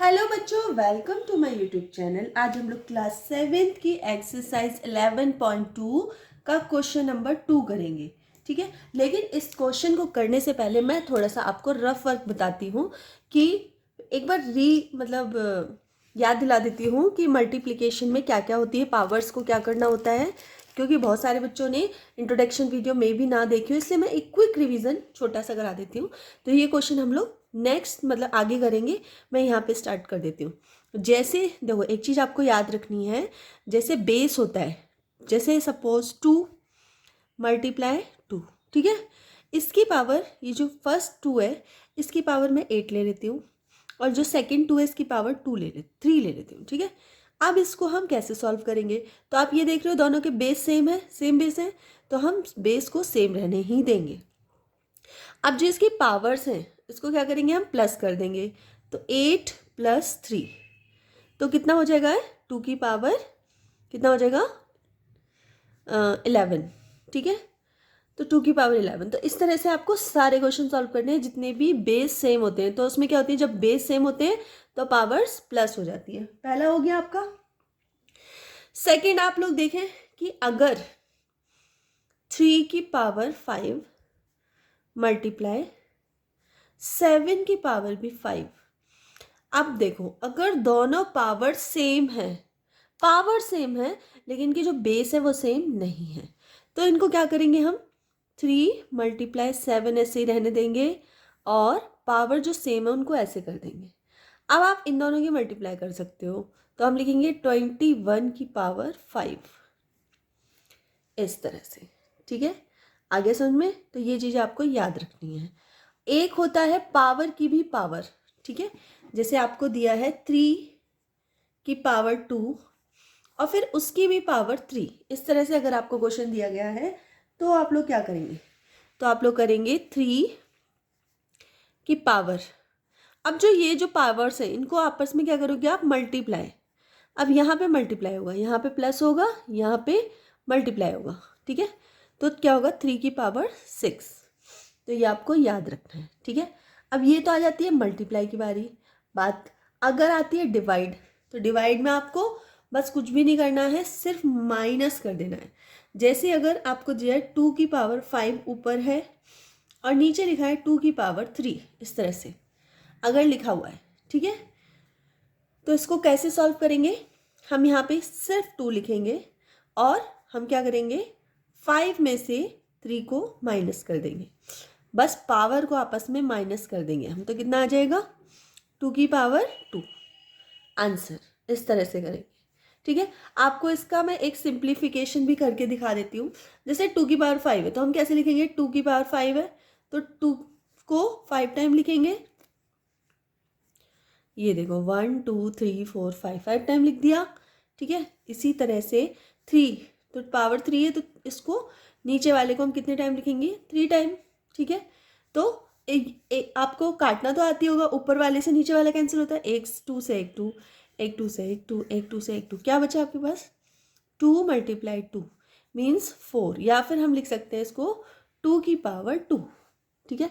Hello बच्चों, welcome to my YouTube channel. आज हम लोग क्लास 7th की एक्सरसाइज 11.2 का क्वेश्चन नंबर 2 करेंगे। ठीक है, लेकिन इस क्वेश्चन को करने से पहले मैं थोड़ा सा आपको रफ वर्क बताती हूँ कि एक बार याद दिला देती हूँ कि मल्टीप्लिकेशन में क्या क्या होती है, पावर्स को क्या करना होता है, क्योंकि बहुत सारे बच्चों ने इंट्रोडक्शन वीडियो में भी ना देखी हो, इसलिए मैं एक क्विक रिवीजन छोटा सा करा देती हूँ। तो ये क्वेश्चन हम लोग नेक्स्ट आगे करेंगे। मैं यहाँ पे स्टार्ट कर देती हूँ। जैसे देखो, एक चीज़ आपको याद रखनी है, जैसे बेस होता है, जैसे सपोज 2 मल्टीप्लाई 2, ठीक है, इसकी पावर, ये जो फर्स्ट 2 है इसकी पावर मैं 8 ले लेती हूँ, और जो सेकंड 2 है इसकी पावर 3 ले लेती हूँ। ठीक है, अब इसको हम कैसे सॉल्व करेंगे? तो आप ये देख रहे हो दोनों के बेस सेम है, सेम बेस है, तो हम बेस को सेम रहने ही देंगे। अब जो इसकी पावर्स हैं इसको क्या करेंगे, हम प्लस कर देंगे। तो 8 + 3 तो कितना हो जाएगा? 2 की पावर कितना हो जाएगा? 11। ठीक है, तो 2 की पावर 11। तो इस तरह से आपको सारे क्वेश्चन सॉल्व करने हैं जितने भी बेस सेम होते हैं। तो उसमें क्या होती है, जब बेस सेम होते हैं तो पावर्स प्लस हो जाती है। पहला हो गया आपका। सेकंड, आप लोग देखें कि अगर 3 की पावर 5 मल्टीप्लाई 7 की पावर भी 5। अब देखो, अगर दोनों पावर सेम है लेकिन इनकी जो बेस है वो सेम नहीं है, तो इनको क्या करेंगे हम? 3 × 7 ऐसे ही रहने देंगे, और पावर जो सेम है उनको ऐसे कर देंगे। अब आप इन दोनों की मल्टीप्लाई कर सकते हो, तो हम लिखेंगे 21 की पावर 5, इस तरह से। ठीक है, आगे समझ में? तो ये चीज़ आपको याद रखनी है। एक होता है पावर की भी पावर। ठीक है, जैसे आपको दिया है 3 की पावर 2 और फिर उसकी भी पावर 3। इस तरह से अगर आपको क्वेश्चन दिया गया है तो आप लोग क्या करेंगे? तो आप लोग करेंगे 3 की पावर। अब जो पावर्स है इनको आपस में क्या करोगे आप? मल्टीप्लाई। अब यहाँ पे मल्टीप्लाई होगा, यहाँ पे प्लस होगा, यहाँ पे मल्टीप्लाई होगा। ठीक है, तो क्या होगा? 3 की पावर 6। तो ये आपको याद रखना है। ठीक है, अब ये तो आ जाती है मल्टीप्लाई की बारी। बात अगर आती है डिवाइड, तो डिवाइड में आपको बस कुछ भी नहीं करना है, सिर्फ माइनस कर देना है। जैसे अगर आपको दिया है 2 की पावर 5 ऊपर है और नीचे लिखा है 2 की पावर 3, इस तरह से अगर लिखा हुआ है, ठीक है, तो इसको कैसे सॉल्व करेंगे? हम यहाँ पे सिर्फ 2 लिखेंगे और हम क्या करेंगे? 5 में से 3 को माइनस कर देंगे, बस पावर को आपस में माइनस कर देंगे हम, तो कितना आ जाएगा? 2 की पावर 2 आंसर। इस तरह से करेंगे। ठीक है, आपको इसका मैं एक सिंप्लीफिकेशन भी करके दिखा देती हूँ। जैसे 2 की पावर 5 है तो हम कैसे लिखेंगे? 2 की पावर 5 है तो 2 को 5 टाइम लिखेंगे। ये देखो 1 2 3 4 5 टाइम लिख दिया। ठीक है, इसी तरह से 3, तो पावर 3 है तो इसको नीचे वाले को हम कितने टाइम लिखेंगे? 3 टाइम। ठीक है, तो आपको काटना तो आती होगा, ऊपर वाले से नीचे वाला कैंसिल होता है, एक 2 से एक 2, एक 2 से एक 2, एक 2 से एक 2, क्या बचा आपके पास? 2 × 2 मीन्स 4, या फिर हम लिख सकते हैं इसको 2 की पावर 2। ठीक है,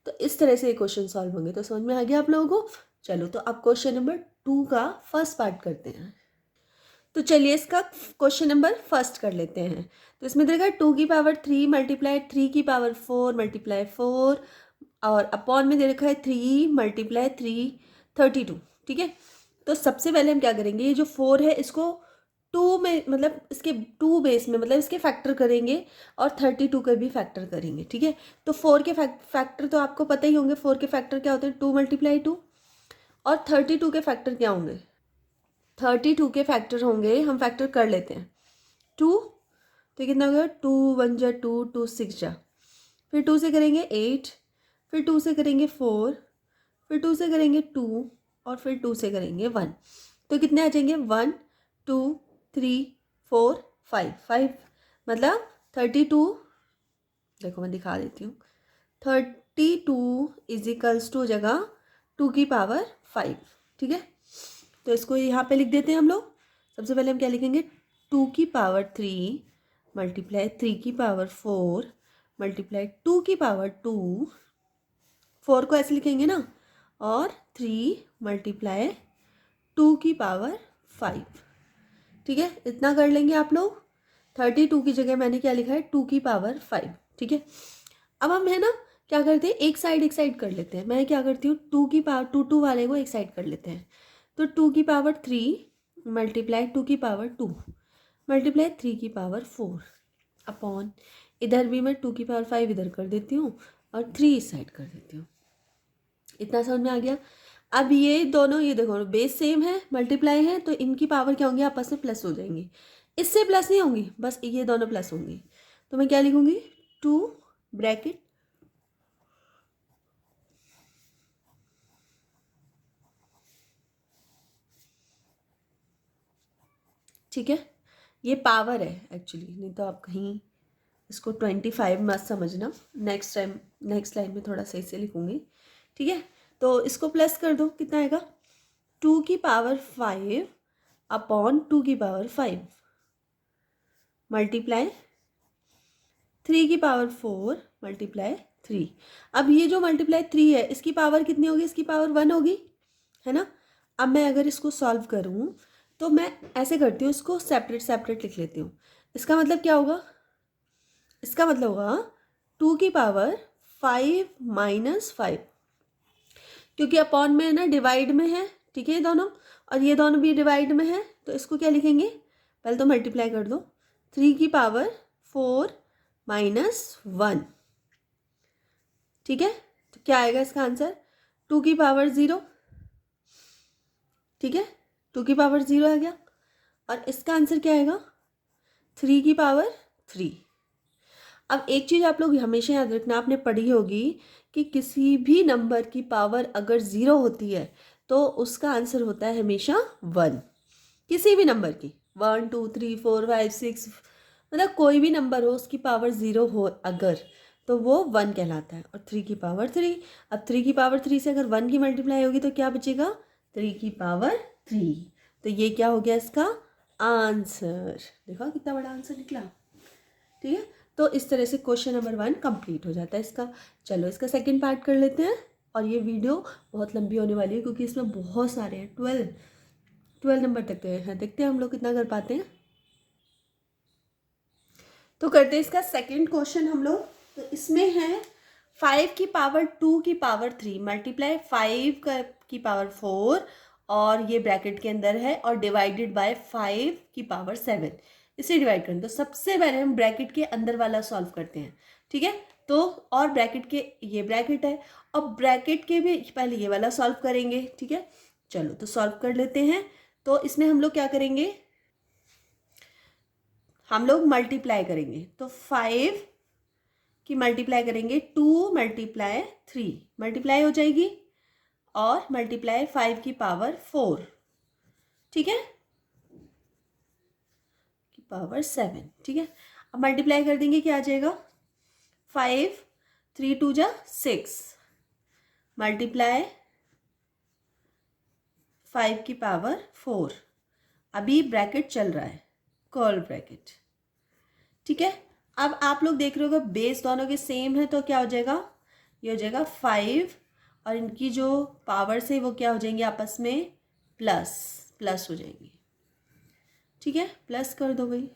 तो इस तरह से क्वेश्चन सॉल्व होंगे। तो समझ में आ गया आप लोगों को? चलो, तो अब क्वेश्चन नंबर 2 का फर्स्ट पार्ट करते हैं। तो चलिए इसका क्वेश्चन नंबर फर्स्ट कर लेते हैं। तो इसमें देखा 2 की पावर 3 × 3 की पावर 4 × 4, और अपॉन में दे रखा है 3 × 3 32। ठीक है, तो सबसे पहले हम क्या करेंगे? ये जो 4 है इसको 2 में इसके 2 बेस में इसके फैक्टर करेंगे, और 32 का भी फैक्टर करेंगे। ठीक है, तो 4 के फैक्टर तो आपको पता ही होंगे। 4 के फैक्टर क्या होते हैं? 2 × 2। और 32 के फैक्टर क्या होंगे? 32 के फैक्टर होंगे, हम फैक्टर कर लेते हैं। 2, तो कितना हो गया? 2 1 जा 2, 2 6 जा, फिर 2 से करेंगे 8, फिर 2 से करेंगे 4, फिर 2 से करेंगे 2, और फिर 2 से करेंगे 1। तो कितने आ जाएंगे? 1 2 3 4 5 मतलब 32। देखो मैं दिखा देती हूँ। 32 = जगह 2 की पावर 5। ठीक है, तो इसको यहाँ पे लिख देते हैं हम लोग। सबसे पहले हम क्या लिखेंगे? 2 की पावर 3 × 3 की पावर 4 × 2 की पावर 2। 4 को ऐसे लिखेंगे ना, और 3 × 2 की पावर 5। ठीक है, इतना कर लेंगे आप लोग। 32 की जगह मैंने क्या लिखा है, 2 की पावर 5। ठीक है, अब हम है ना क्या करते हैं, एक साइड कर लेते हैं। मैं क्या करती हूँ, 2 की पावर 2 वाले को एक साइड कर लेते हैं। तो 2 की पावर 3 मल्टीप्लाई 2 की पावर 2 मल्टीप्लाई 3 की पावर 4 अपॉन, इधर भी मैं 2 की पावर 5 इधर कर देती हूँ और 3 इस साइड कर देती हूँ। इतना समझ में आ गया। अब ये दोनों, ये देखो बेस सेम है, मल्टीप्लाई है, तो इनकी पावर क्या होंगी, आपस में प्लस हो जाएंगी। इससे प्लस नहीं होंगी, बस ये दोनों प्लस होंगी। तो मैं क्या लिखूंगी, 2 ब्रैकेट ठीक है, ये पावर है एक्चुअली, नहीं तो आप कहीं इसको 25 मत समझना। नेक्स्ट टाइम नेक्स्ट लाइन में थोड़ा सही से लिखूंगी। ठीक है, तो इसको प्लस कर दो, कितना आएगा, 2 की पावर 5 अपॉन 2 की पावर 5 मल्टीप्लाई 3 की पावर 4 मल्टीप्लाई 3। अब ये जो मल्टीप्लाई 3 है, इसकी पावर कितनी होगी, इसकी पावर 1 होगी, है ना। अब मैं अगर इसको सॉल्व करूँ तो मैं ऐसे करती हूँ, इसको सेपरेट लिख लेती हूँ। इसका मतलब क्या होगा, इसका मतलब होगा 2 की पावर 5 माइनस 5, क्योंकि अपॉन में है ना, डिवाइड में है। ठीक है, ये दोनों और ये दोनों भी डिवाइड में है, तो इसको क्या लिखेंगे, पहले तो मल्टीप्लाई कर दो, 3 की पावर 4 माइनस 1। ठीक है, तो क्या आएगा इसका आंसर, 2 की पावर 0। ठीक है, 2 की पावर 0 आ गया। और इसका आंसर क्या आएगा, 3 की पावर 3। अब एक चीज़ आप लोग हमेशा याद रखना, आपने पढ़ी होगी कि किसी भी नंबर की पावर अगर 0 होती है तो उसका आंसर होता है हमेशा 1। किसी भी नंबर की 1 2 3 4 5 6, मतलब कोई भी नंबर हो, उसकी पावर 0 हो अगर, तो वो 1 कहलाता है। और 3 की पावर 3, अब 3 की पावर 3 से अगर 1 की मल्टीप्लाई होगी तो क्या बचेगा, 3 की पावर 3। तो ये क्या हो गया इसका आंसर, देखो कितना बड़ा आंसर निकला। ठीक है, तो इस तरह से क्वेश्चन नंबर 1 कंप्लीट हो जाता है इसका। चलो इसका सेकंड पार्ट कर लेते हैं, और ये वीडियो बहुत लंबी होने वाली है क्योंकि इसमें बहुत सारे हैं, 12 नंबर तक हैं। देखते हैं हम लोग कितना कर पाते हैं। तो करते हैं इसका सेकंड क्वेश्चन हम लोग। तो इसमें है 5 की पावर 2 की पावर 3 मल्टीप्लाई 5 की पावर 4, और ये ब्रैकेट के अंदर है, और डिवाइडेड बाय 5 की पावर 7। इसे डिवाइड करें तो सबसे पहले हम ब्रैकेट के अंदर वाला सॉल्व करते हैं। ठीक है, तो और ब्रैकेट के, ये ब्रैकेट है, और ब्रैकेट के भी पहले ये वाला सॉल्व करेंगे। ठीक है, चलो तो सॉल्व कर लेते हैं। तो इसमें हम लोग क्या करेंगे, हम लोग मल्टीप्लाई करेंगे। तो 5 की मल्टीप्लाई करेंगे, 2 मल्टीप्लाई 3 मल्टीप्लाई हो जाएगी, और मल्टीप्लाई 5 की पावर 4। ठीक है, की पावर 7। ठीक है, अब मल्टीप्लाई कर देंगे, क्या आ जाएगा, 5 3 2 जा 6 मल्टीप्लाई 5 की पावर 4। अभी ब्रैकेट चल रहा है, कर्ल ब्रैकेट। ठीक है, अब आप लोग देख रहे हो बेस दोनों के सेम है, तो क्या हो जाएगा, ये हो जाएगा 5, और इनकी जो पावर्स है वो क्या हो जाएंगी, आपस में प्लस हो जाएंगी। ठीक है, प्लस कर दो भाई,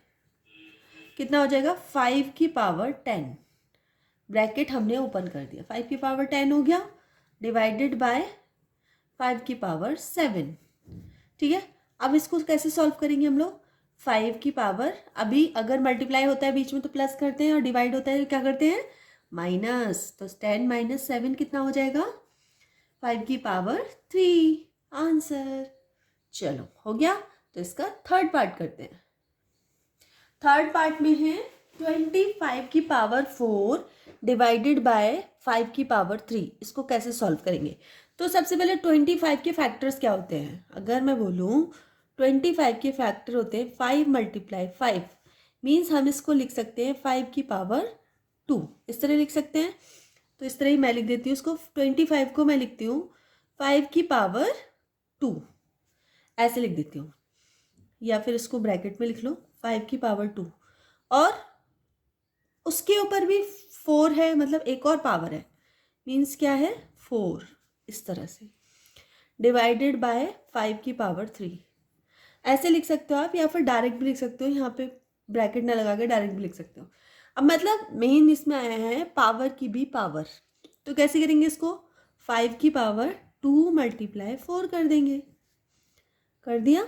कितना हो जाएगा, 5 की पावर 10, ब्रैकेट हमने ओपन कर दिया, 5 की पावर 10 हो गया, डिवाइडेड बाय 5 की पावर 7। ठीक है, अब इसको कैसे सॉल्व करेंगे हम लोग, 5 की पावर, अभी अगर मल्टीप्लाई होता है बीच में तो प्लस करते हैं, और डिवाइड होता है तो क्या करते हैं, माइनस। तो 10 माइनस 7 कितना हो जाएगा, 5 की पावर 3, आंसर। चलो हो गया, तो इसका थर्ड पार्ट करते हैं। थर्ड पार्ट में है 25 की पावर 4 डिवाइडेड बाय 5 की पावर 3। इसको कैसे सॉल्व करेंगे, तो सबसे पहले 25 के फैक्टर्स क्या होते हैं, अगर मैं बोलूँ 25 के फैक्टर होते हैं 5 मल्टीप्लाई 5, मीन्स हम इसको लिख सकते हैं 5 की पावर 2, इस तरह लिख सकते हैं। तो इस तरह ही मैं लिख देती हूँ इसको, 25 को मैं लिखती हूँ 5 की पावर 2, ऐसे लिख देती हूँ, या फिर इसको ब्रैकेट में लिख लो 5 की पावर 2, और उसके ऊपर भी 4 है, मतलब एक और पावर है, मीन्स क्या है 4, इस तरह से। डिवाइडेड बाय 5 की पावर 3। ऐसे लिख सकते हो आप, या फिर डायरेक्ट भी लिख सकते हो, यहाँ पे ब्रैकेट ना लगा के डायरेक्ट भी लिख सकते हो। अब मतलब मेन इसमें आया है पावर की भी पावर, तो कैसे करेंगे इसको, 5 की पावर 2 मल्टीप्लाई 4 कर देंगे। कर दिया।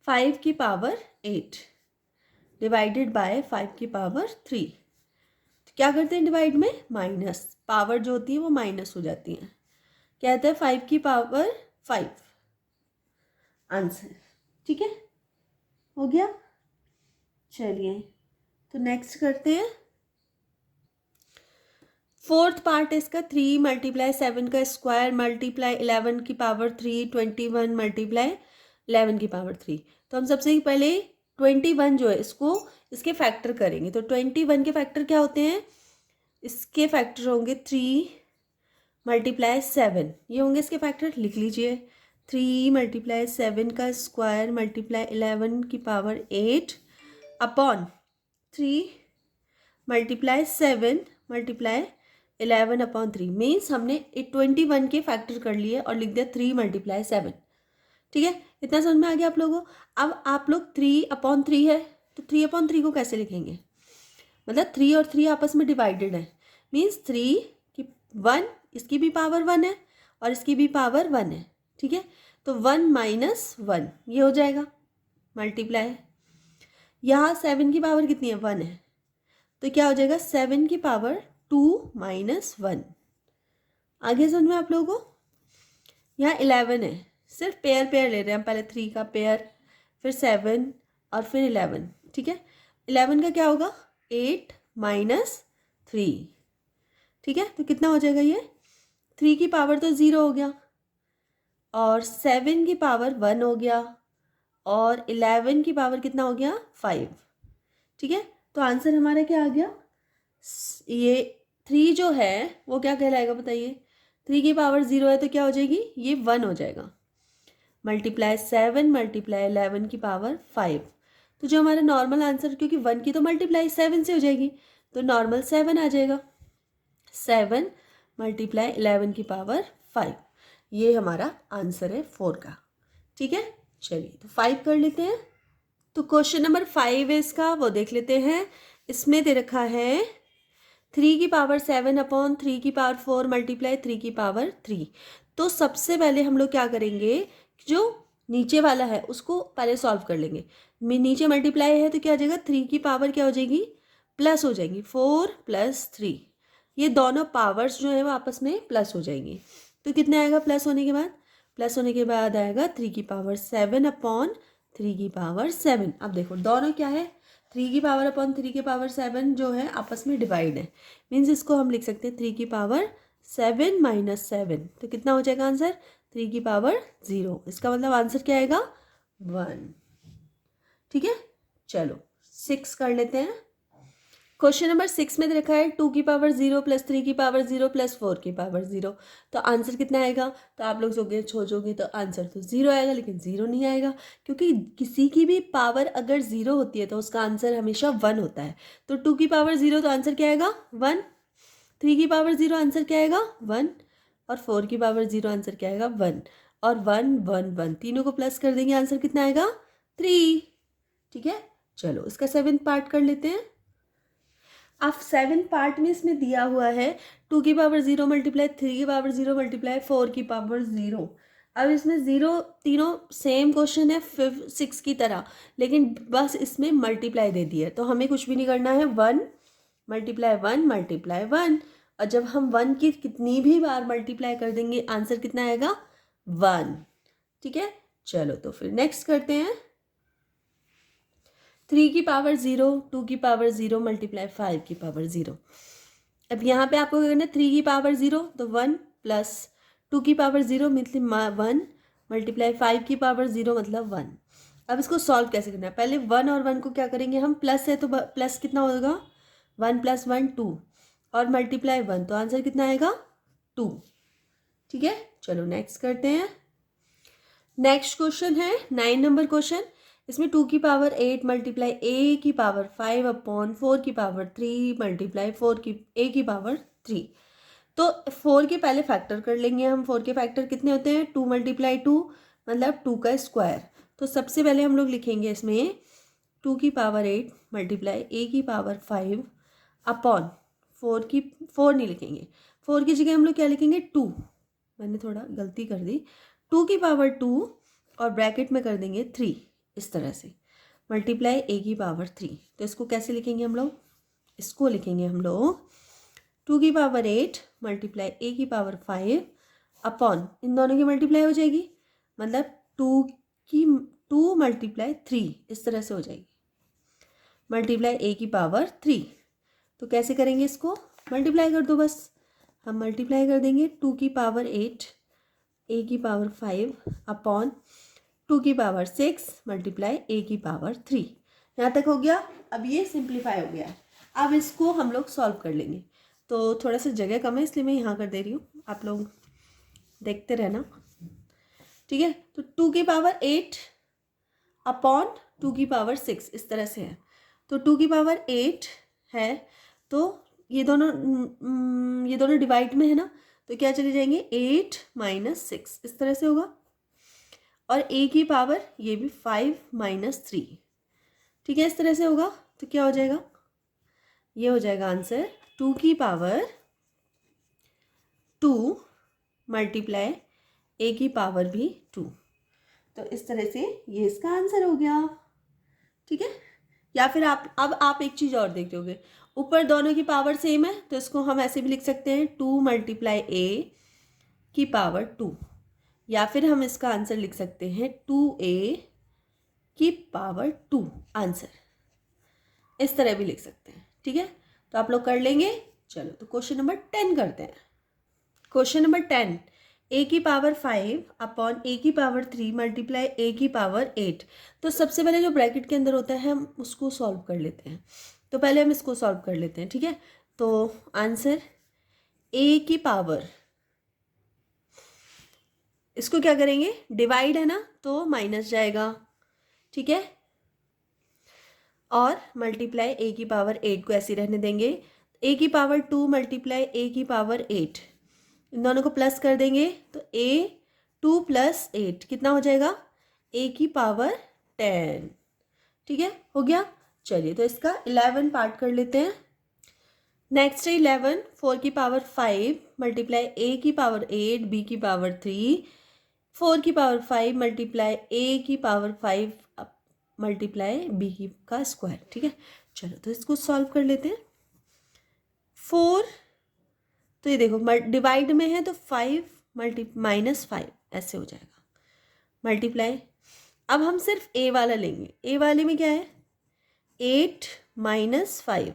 5 की पावर 8 डिवाइडेड बाय 5 की पावर 3। तो क्या करते हैं डिवाइड में, माइनस, पावर जो होती है वो माइनस हो जाती है। क्या आता है, 5 की पावर 5 आंसर। ठीक है, हो गया। चलिए तो नेक्स्ट करते हैं। फोर्थ पार्ट इसका 3 मल्टीप्लाई 7 का स्क्वायर मल्टीप्लाई 11 की पावर 3 21 मल्टीप्लाई 11 की पावर 3। तो हम सबसे पहले 21 जो है इसको इसके फैक्टर करेंगे। तो 21 के फैक्टर क्या होते हैं, इसके फैक्टर होंगे 3 मल्टीप्लाई 7, ये होंगे इसके फैक्टर, लिख लीजिए। 3 मल्टीप्लाई 7 का स्क्वायर मल्टीप्लाई 11 की power 8 upon 3 multiply 7 multiply 11 upon 3। Means हमने 21 के फैक्टर कर लिए और लिख दिया 3 मल्टीप्लाई 7। ठीक है, इतना समझ में आ गया आप लोगों को। अब आप लोग 3 अपॉन 3 है, तो 3 अपॉन 3 को कैसे लिखेंगे, मतलब 3 और 3 आपस में डिवाइडेड है, मीन्स 3 की 1, इसकी भी पावर 1 है और इसकी भी पावर 1 है। ठीक है, तो 1 माइनस 1 ये हो जाएगा मल्टीप्लाई, यहाँ 7 की पावर कितनी है, 1 है, तो क्या हो जाएगा 7 की पावर 2 माइनस 1। आगे समझ में आप लोगों को। यहाँ 11 है, सिर्फ पेयर पेयर ले रहे हैं हम, पहले 3 का पेयर, फिर 7 और फिर 11। ठीक है, 11 का क्या होगा 8 माइनस 3। ठीक है, तो कितना हो जाएगा ये, 3 की पावर तो 0 हो गया और 7 की पावर 1 हो गया और 11 की पावर कितना हो गया 5। ठीक है, तो आंसर हमारा क्या आ गया, ये 3 जो है वो क्या कहलाएगा बताइए, 3 की पावर 0 है तो क्या हो जाएगी, ये 1 हो जाएगा, मल्टीप्लाई 7 मल्टीप्लाई 11 की पावर 5। तो जो हमारा नॉर्मल आंसर, क्योंकि 1 की तो मल्टीप्लाई 7 से हो जाएगी, तो नॉर्मल 7 आ जाएगा, 7 मल्टीप्लाई 11 की पावर 5। ये हमारा आंसर है 4 का। ठीक है, चलिए तो 5 कर लेते हैं। तो क्वेश्चन नंबर 5 है इसका, वो देख लेते हैं। इसमें दे रखा है 3 की पावर 7 अपॉन 3 की पावर 4 मल्टीप्लाई 3 की पावर 3। तो सबसे पहले हम लोग क्या करेंगे, जो नीचे वाला है उसको पहले सॉल्व कर लेंगे। नीचे मल्टीप्लाई है तो क्या हो जाएगा, 3 की पावर क्या हो जाएगी, प्लस हो जाएगी, 4 प्लस 3, ये दोनों पावर्स जो है वो आपस में प्लस हो जाएंगी। तो कितने आएगा प्लस होने के बाद, प्लस होने के बाद आएगा 3 की पावर 7 अपॉन 3 की पावर 7। अब देखो दोनों क्या है, 3 की पावर अपॉन 3 की पावर 7 जो है आपस में डिवाइड है, मीन्स इसको हम लिख सकते हैं 3 की पावर 7 माइनस 7। तो कितना हो जाएगा आंसर, 3 की पावर 0। इसका मतलब आंसर क्या आएगा 1। ठीक है, चलो 6 कर लेते हैं। क्वेश्चन नंबर 6 में रखा है 2 की पावर 0 प्लस 3 की पावर 0 प्लस 4 की पावर 0। तो आंसर कितना आएगा, तो आप लोग सोचोगे तो आंसर तो 0 आएगा, लेकिन 0 नहीं आएगा, क्योंकि किसी की भी पावर अगर 0 होती है तो उसका आंसर हमेशा 1 होता है। तो 2 की पावर 0 तो आंसर क्या आएगा 1, 3 की पावर 0 आंसर क्या आएगा 1 और 4 की पावर 0 आंसर क्या आएगा 1 और 1 1 1, तीनों को प्लस कर देंगे, आंसर कितना आएगा 3। ठीक है, चलो इसका 7th पार्ट कर लेते हैं। अब 7th पार्ट में इसमें दिया हुआ है 2 की पावर 0 मल्टीप्लाई 3 की पावर 0 मल्टीप्लाई 4 की पावर 0। अब इसमें 0 तीनों सेम क्वेश्चन है 6 की तरह, लेकिन बस इसमें मल्टीप्लाई दे दिया है, तो हमें कुछ भी नहीं करना है, 1 मल्टीप्लाई 1 मल्टीप्लाई 1, और जब हम 1 की कितनी भी बार मल्टीप्लाई कर देंगे आंसर कितना आएगा 1। ठीक है, चलो तो फिर नेक्स्ट करते हैं। 3 की पावर 0 2 की पावर 0 मल्टीप्लाई 5 की पावर 0। अब यहाँ पे आपको क्या करना है, 3 की पावर 0 तो 1 प्लस 2 की पावर 0 मतलब 1 मल्टीप्लाई 5 की पावर 0 मतलब 1। अब इसको सॉल्व कैसे करना है, पहले 1 और 1 को क्या करेंगे हम, प्लस है तो प्लस कितना होगा 1 प्लस 1 2 और मल्टीप्लाई 1, तो आंसर कितना आएगा 2। ठीक है, चलो नेक्स्ट करते हैं। नेक्स्ट क्वेश्चन है 9 नंबर क्वेश्चन। इसमें 2 की पावर 8 मल्टीप्लाई ए की पावर 5 अपॉन 4 की पावर 3 मल्टीप्लाई 4 की ए की पावर 3। तो 4 के पहले फैक्टर कर लेंगे हम। 4 के फैक्टर कितने होते हैं? 2 × 2 मतलब 2 का स्क्वायर। तो सबसे पहले हम लोग लिखेंगे इसमें 2 की पावर 8 मल्टीप्लाई a की पावर 5 अपॉन 4 नहीं लिखेंगे, 4 की जगह हम लोग क्या लिखेंगे? 2। मैंने थोड़ा गलती कर दी। 2 की पावर 2 और ब्रैकेट में कर देंगे 3, इस तरह से मल्टीप्लाई a की पावर 3। तो इसको कैसे लिखेंगे हम लोग? इसको लिखेंगे हम लोग 2 की पावर 8 मल्टीप्लाई a की पावर 5 अपॉन, इन दोनों की मल्टीप्लाई हो जाएगी, मतलब 2 मल्टीप्लाई 3, इस तरह से हो जाएगी, मल्टीप्लाई a की पावर 3। तो कैसे करेंगे इसको? मल्टीप्लाई कर दो बस। हम मल्टीप्लाई कर देंगे 2 की पावर 8 a की पावर 5 अपॉन 2 की पावर 6 मल्टीप्लाई a की पावर 3। यहाँ तक हो गया। अब ये सिंप्लीफाई हो गया है। अब इसको हम लोग सॉल्व कर लेंगे। तो थोड़ा सा जगह कम है इसलिए मैं यहाँ कर दे रही हूँ, आप लोग देखते रहना, ठीक है। तो 2 की पावर 8 अपॉन 2 की पावर 6, इस तरह से है। तो 2 की पावर 8 है, तो ये दोनों डिवाइड में है ना, तो क्या चले जाएंगे? 8 - 6, इस तरह से होगा। और a की पावर ये भी 5 - 3, ठीक है, इस तरह से होगा। तो क्या हो जाएगा? ये हो जाएगा आंसर 2 की पावर 2 मल्टीप्लाई a की पावर भी 2। तो इस तरह से ये इसका आंसर हो गया, ठीक है। या फिर अब आप एक चीज़ और देख लोगे, ऊपर दोनों की पावर सेम है, तो इसको हम ऐसे भी लिख सकते हैं 2 मल्टीप्लाई a की पावर 2, या फिर हम इसका आंसर लिख सकते हैं 2a की पावर 2 आंसर, इस तरह भी लिख सकते हैं, ठीक है। तो आप लोग कर लेंगे। चलो तो क्वेश्चन नंबर 10 करते हैं। क्वेश्चन नंबर 10, a की पावर 5 अपॉन a की पावर 3 मल्टीप्लाई a की पावर 8। तो सबसे पहले जो ब्रैकेट के अंदर होता है हम उसको सॉल्व कर लेते हैं। तो पहले हम इसको सॉल्व कर लेते हैं, ठीक है। तो आंसर a की पावर, इसको क्या करेंगे? डिवाइड है ना, तो माइनस जाएगा, ठीक है। और मल्टीप्लाई a की पावर 8 को ऐसे रहने देंगे। a की पावर 2 मल्टीप्लाई a की पावर 8, इन दोनों को प्लस कर देंगे, तो a 2 + 8 कितना हो जाएगा? a की पावर 10, ठीक है, हो गया। चलिए तो इसका 11 पार्ट कर लेते हैं। नेक्स्ट है 11, 4 की पावर 5 मल्टीप्लाई a की पावर 8 b की पावर 3, 4 की पावर 5 मल्टीप्लाई a की पावर 5 मल्टीप्लाई b का स्क्वायर, ठीक है। चलो तो इसको सॉल्व कर लेते हैं। 4, तो ये देखो डिवाइड में है तो 5 -5 ऐसे हो जाएगा, मल्टीप्लाई। अब हम सिर्फ a वाला लेंगे। a वाले में क्या है? 8 - 5।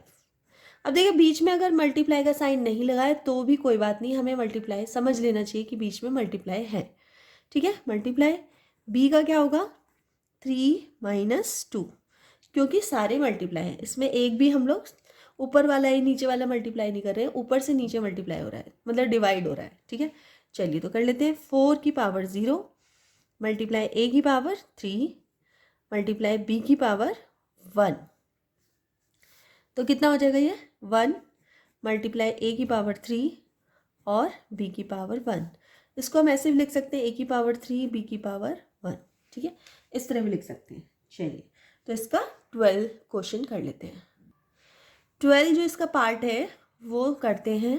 अब देखिए बीच में अगर मल्टीप्लाई का साइन नहीं लगाए तो भी कोई बात नहीं, हमें मल्टीप्लाई समझ लेना चाहिए कि बीच में मल्टीप्लाई है, ठीक है। मल्टीप्लाई b का क्या होगा? 3 - 2, क्योंकि सारे मल्टीप्लाई हैं, इसमें एक भी हम लोग ऊपर वाला या नीचे वाला मल्टीप्लाई नहीं कर रहे हैं, ऊपर से नीचे मल्टीप्लाई हो रहा है, मतलब डिवाइड हो रहा है, ठीक है। चलिए तो कर लेते हैं। 4 की पावर 0 मल्टीप्लाई a की पावर 3 मल्टीप्लाई b की पावर 1, तो कितना हो जाएगा? ये 1 मल्टीप्लाई a की पावर 3 और b की पावर 1। इसको हम ऐसे भी लिख सकते हैं a की पावर 3 b की पावर 1, ठीक है, इस तरह भी लिख सकते हैं। चलिए तो इसका 12 क्वेश्चन कर लेते हैं। 12 जो इसका पार्ट है वो करते हैं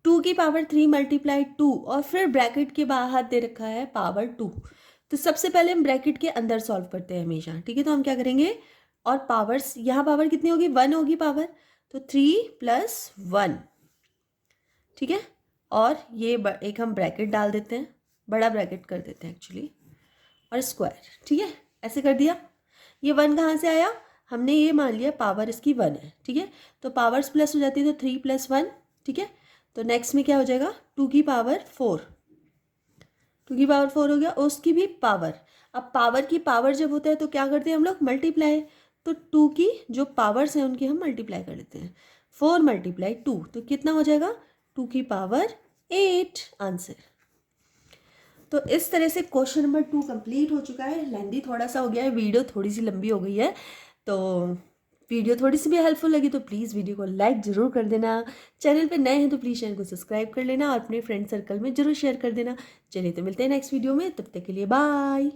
2 की पावर 3 मल्टीप्लाई 2, और फिर ब्रैकेट के बाहर दे रखा है पावर 2। तो सबसे पहले हम ब्रैकेट के अंदर सॉल्व करते हैं हमेशा, ठीक है। तो हम क्या करेंगे, और पावर्स, यहाँ पावर कितनी होगी? 1 होगी पावर, तो 3 + 1, ठीक है। और ये एक हम ब्रैकेट डाल देते हैं, बड़ा ब्रैकेट कर देते हैं एक्चुअली, और स्क्वायर, ठीक है, ऐसे कर दिया। ये 1 कहाँ से आया? हमने ये मान लिया पावर इसकी 1 है, ठीक है। तो पावर्स प्लस हो जाती है, तो 3 + 1, ठीक है। तो नेक्स्ट में क्या हो जाएगा? 2 की पावर 4, 2 की पावर 4 हो गया, उसकी भी पावर। अब पावर की पावर जब होता है तो क्या करते हैं हम लोग? मल्टीप्लाई। तो 2 की जो पावर्स हैं उनकी हम मल्टीप्लाई कर लेते हैं। 4 × 2, तो कितना हो जाएगा? 2 की पावर 8 आंसर। तो इस तरह से क्वेश्चन नंबर 2 कंप्लीट हो चुका है। लेंदी थोड़ा सा हो गया है, वीडियो थोड़ी सी लंबी हो गई है, तो वीडियो थोड़ी सी भी हेल्पफुल लगी तो प्लीज़ वीडियो को लाइक ज़रूर कर देना। चैनल पे नए हैं तो प्लीज़ चैनल को सब्सक्राइब कर लेना और अपने फ्रेंड सर्कल में ज़रूर शेयर कर देना। चलिए तो मिलते हैं नेक्स्ट वीडियो में, तब तक के लिए बाय।